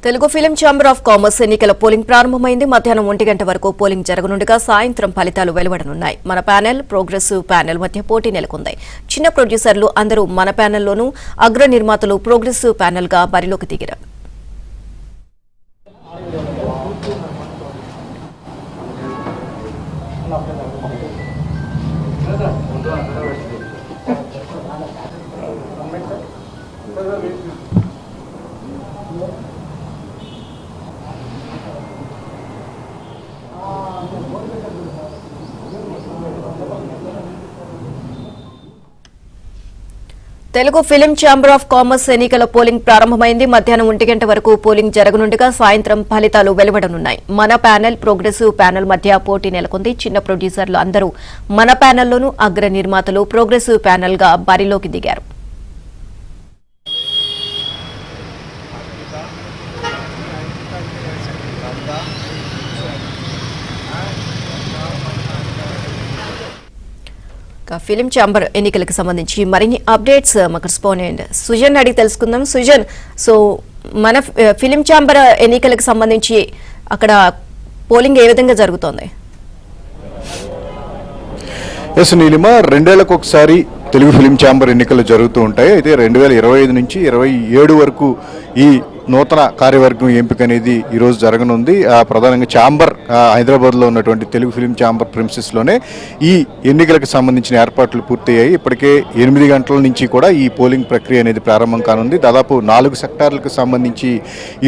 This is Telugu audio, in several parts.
Telugu film chamber of commerce ఎన్నికల పోలింగ్ ప్రారంభమైంది. మధ్యాహ్నం 1 గంట వరకు పోలింగ్ జరగనుండగా సాయంత్రం ఫలితాలు వెలువడనున్నాయి. మన ప్యానెల్, ప్రోగ్రెసివ్ ప్యానెల్ మధ్య పోటీ నెలకొంది. చిన్న ప్రొడ్యూసర్లు అందరూ మన ప్యానెల్లోనూ, అగ్ర నిర్మాతలు ప్రోగ్రెసివ్ ప్యానెల్ గా బరిలోకి దిగారు. Telugu film chamber of commerce ఎన్నికల పోలింగ్ ప్రారంభమైంది. మధ్యాహ్నం 1 గంట వరకు పోలింగ్ జరగనుండగా సాయంత్రం ఫలితాలు వెలువడనున్నాయి. మన ప్యానెల్, ప్రోగ్రెసివ్ ప్యానెల్ మధ్య పోటీ నెలకొంది. చిన్న ప్రొడ్యూసర్లు అందరూ మన ప్యానెల్లోనూ, అగ్ర నిర్మాతలు ప్రోగ్రెసివ్ ప్యానెల్ గా బరిలోకి దిగారు. ఫిలిం ఛాంబర్ ఎన్నికలకు సంబంధించి మరిన్ని అప్డేట్స్ మా కరెస్పాండెంట్ సుజన్ అడిగి తెలుసుకుందాం. సుజన్, సో మన ఫిలిం ఛాంబర్ ఎన్నికలకు సంబంధించి అక్కడ పోలింగ్ ఏ విధంగా జరుగుతోంది? ఎస్ నీలిమ, 2 ఏళ్లకు ఒకసారి తెలుగు ఫిలిం ఛాంబర్ ఎన్నికలు జరుగుతూ ఉంటాయి. అయితే 2025 నుంచి 27 వరకు ఈ నూతన కార్యవర్గం ఎంపిక అనేది ఈరోజు జరగనుంది. ప్రధానంగా ఛాంబర్ హైదరాబాద్లో ఉన్నటువంటి తెలుగు ఫిలిం ఛాంబర్ ప్రిన్సెస్లోనే ఈ ఎన్నికలకు సంబంధించిన ఏర్పాట్లు పూర్తయ్యాయి. ఇప్పటికే 8 గంటల నుంచి కూడా ఈ పోలింగ్ ప్రక్రియ అనేది ప్రారంభం కానుంది. దాదాపు 4 సెక్టార్లకు సంబంధించి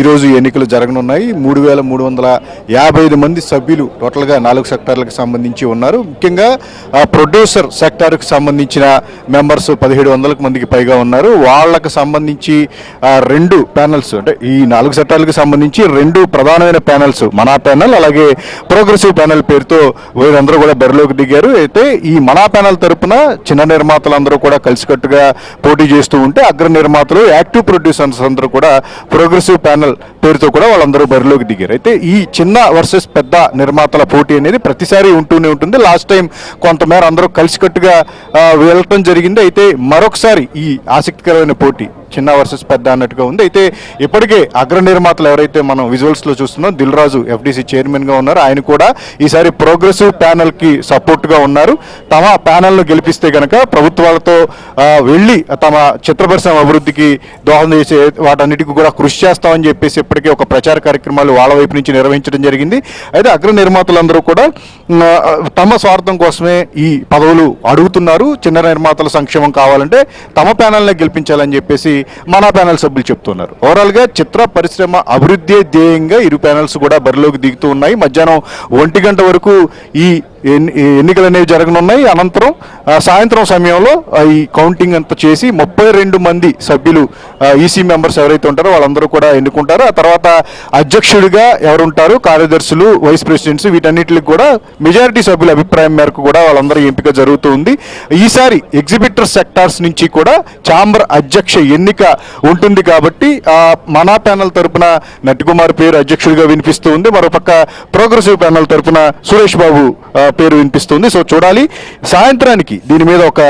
ఈరోజు ఎన్నికలు జరగనున్నాయి. 3355 మంది సభ్యులు టోటల్గా 4 సెక్టార్లకు సంబంధించి ఉన్నారు. ముఖ్యంగా ప్రొడ్యూసర్ సెక్టార్కు సంబంధించిన మెంబర్స్ 1700 మందికి పైగా ఉన్నారు. వాళ్ళకు సంబంధించి 2 ప్యానల్స్, అంటే ఈ 4 సెక్టార్లకు సంబంధించి 2 ప్రధానమైన ప్యానల్స్, మనా ప్యానల్ అలాగే ప్రోగ్రెసివ్ ప్యానల్ పేరుతో వీరందరూ కూడా బరిలోకి దిగారు. అయితే ఈ మనా ప్యానల్ తరపున చిన్న నిర్మాతలందరూ కూడా కలిసికట్టుగా పోటీ చేస్తూ ఉంటే, అగ్ర నిర్మాతలు, యాక్టివ్ ప్రొడ్యూసర్స్ అందరూ కూడా ప్రోగ్రెసివ్ ప్యానల్ పేరుతో కూడా వాళ్ళందరూ బరిలోకి దిగారు. అయితే ఈ చిన్న వర్సెస్ పెద్ద నిర్మాతల పోటీ అనేది ప్రతిసారి ఉంటూనే ఉంటుంది. లాస్ట్ టైం కొంతమేర అందరూ కలిసికట్టుగా వెళ్ళటం జరిగింది. అయితే మరొకసారి ఈ ఆసక్తికరమైన పోటీ చిన్న వర్సెస్ పెద్ద అన్నట్టుగా ఉంది. అయితే ఇప్పటికే అగ్ర నిర్మాతలు ఎవరైతే మనం విజువల్స్లో చూస్తున్నాం, దిల్ రాజు ఎఫ్డీసీ చైర్మన్గా ఉన్నారు. ఆయన కూడా ఈసారి ప్రోగ్రెసివ్ ప్యానల్కి సపోర్ట్గా ఉన్నారు. తమ ప్యానల్ను గెలిపిస్తే కనుక ప్రభుత్వాలతో వెళ్ళి తమ చిత్ర పరిశ్రమ అభివృద్ధికి దోహదం చేసే వాటన్నిటికీ కూడా కృషి చేస్తామని చెప్పేసి ఇప్పటికే ఒక ప్రచార కార్యక్రమాలు వాళ్ళ వైపు నుంచి నిర్వహించడం జరిగింది. అయితే అగ్ర నిర్మాతలందరూ కూడా తమ స్వార్థం కోసమే ఈ పదవులు అడుగుతున్నారు. చిన్న నిర్మాతల సంక్షేమం కావాలంటే తమ ప్యానల్నే గెలిపించాలని చెప్పేసి మన ప్యానల్ సభ్యులు చెప్తున్నారు. ఓవరాల్గా చిత్ర పరిశ్రమ అభివృద్ధి ధ్యేయంగా ఇరు ప్యానల్స్ కూడా బరిలోకి దిగుతూ ఉన్నాయి. మధ్యాహ్నం 1 గంట వరకు ఈ ఎన్నికలు అనేవి జరగనున్నాయి. అనంతరం సాయంత్రం సమయంలో ఈ కౌంటింగ్ అంతా చేసి 32 మంది సభ్యులు, ఈసీ మెంబర్స్ ఎవరైతే ఉంటారో వాళ్ళందరూ కూడా ఎన్నుకుంటారు. ఆ తర్వాత అధ్యక్షుడిగా ఎవరుంటారు, కార్యదర్శులు, వైస్ ప్రెసిడెంట్స్, వీటన్నిటికి కూడా మెజారిటీ సభ్యుల అభిప్రాయం మేరకు కూడా వాళ్ళందరూ ఎంపిక జరుగుతూ ఉంది. ఈసారి ఎగ్జిబిటర్ సెక్టార్స్ నుంచి కూడా ఛాంబర్ అధ్యక్ష ఎన్నిక ఉంటుంది. కాబట్టి మనా ప్యానల్ తరపున నటికుమార్ పేరు అధ్యక్షుడిగా వినిపిస్తూ ఉంది. మరోపక్క ప్రోగ్రెసివ్ ప్యానల్ తరపున సురేష్ బాబు పేరు వినిపిస్తుంది. సో చూడాలి, సాయంత్రానికి దీని మీద ఒక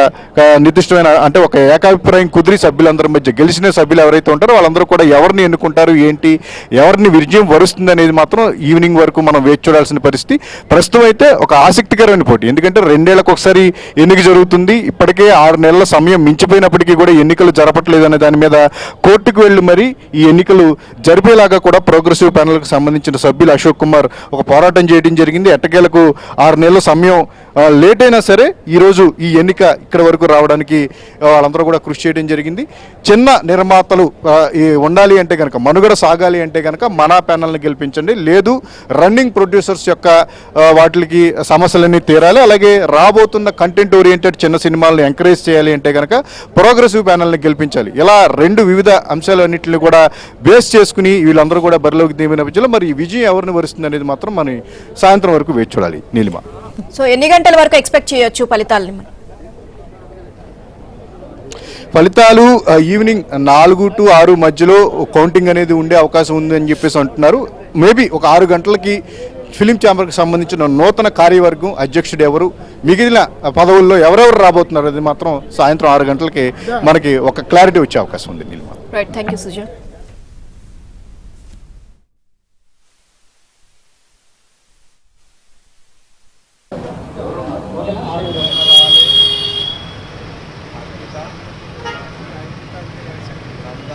నిర్దిష్టమైన, అంటే ఒక ఏకాభిప్రాయం కుదిరి సభ్యులందరి మధ్య గెలిచిన సభ్యులు ఎవరైతే ఉంటారో వాళ్ళందరూ కూడా ఎవరిని ఎన్నుకుంటారు, ఏంటి, ఎవరిని విజయం వరుస్తుంది అనేది మాత్రం ఈవినింగ్ వరకు మనం వేచి చూడాల్సిన పరిస్థితి. ప్రస్తుతం అయితే ఒక ఆసక్తికరమైన పోటీ, ఎందుకంటే 2 ఏళ్లకు ఒకసారి ఎన్నిక జరుగుతుంది. ఇప్పటికే 6 నెలల సమయం మించిపోయినప్పటికీ కూడా ఎన్నికలు జరపట్లేదు అనే దాని మీద కోర్టుకు వెళ్ళి మరి ఈ ఎన్నికలు జరిపేలాగా కూడా ప్రోగ్రెసివ్ ప్యానల్కి సంబంధించిన సభ్యులు అశోక్ కుమార్ ఒక పోరాటం చేయడం జరిగింది. ఎట్టకేలకు 6 నెలల సమయం లేట్ అయినా సరే ఈరోజు ఈ ఎన్నిక ఇక్కడ వరకు రావడానికి వాళ్ళందరూ కూడా కృషి చేయడం జరిగింది. చిన్న నిర్మాతలు ఉండాలి అంటే కనుక, మనుగడ సాగాలి అంటే కనుక మన ప్యానల్ని గెలిపించండి, లేదు రన్నింగ్ ప్రొడ్యూసర్స్ యొక్క వాటికి సమస్యలన్నీ తీరాలి, అలాగే రాబోతున్న కంటెంట్ ఓరియంటెడ్ చిన్న సినిమాలను ఎంకరేజ్ చేయాలి అంటే కనుక ప్రోగ్రెసివ్ ప్యానల్ని గెలిపించాలి. ఇలా 2 వివిధ అంశాలన్నింటినీ కూడా బేస్ చేసుకుని వీళ్ళందరూ కూడా బరిలోకి దిగిన విజయంలో మరి ఈ విజయం ఎవరిని వరుస్తుంది అనేది మాత్రం మనం సాయంత్రం వరకు వేచి చూడాలి. నీలిమ, సో ఎన్ని గంటల వరకు ఎక్స్పెక్ట్ చేయొచ్చు ఫలితాలని? ఫలితాలు ఈవినింగ్ 4 to 6 మధ్యలో కౌంటింగ్ అనేది ఉండే అవకాశం ఉందని చెప్పేసి అంటున్నారు. మేబీ ఒక 6 గంటలకి ఫిలిం ఛాంబర్కి సంబంధించిన నూతన కార్యవర్గం అధ్యక్షుడు ఎవరు, మిగిలిన పదవుల్లో ఎవరెవరు రాబోతున్నారు అది మాత్రం సాయంత్రం 6 గంటలకి మనకి ఒక క్లారిటీ వచ్చే అవకాశం ఉంది. Right, thank you Sujan. Ankita, Nanda,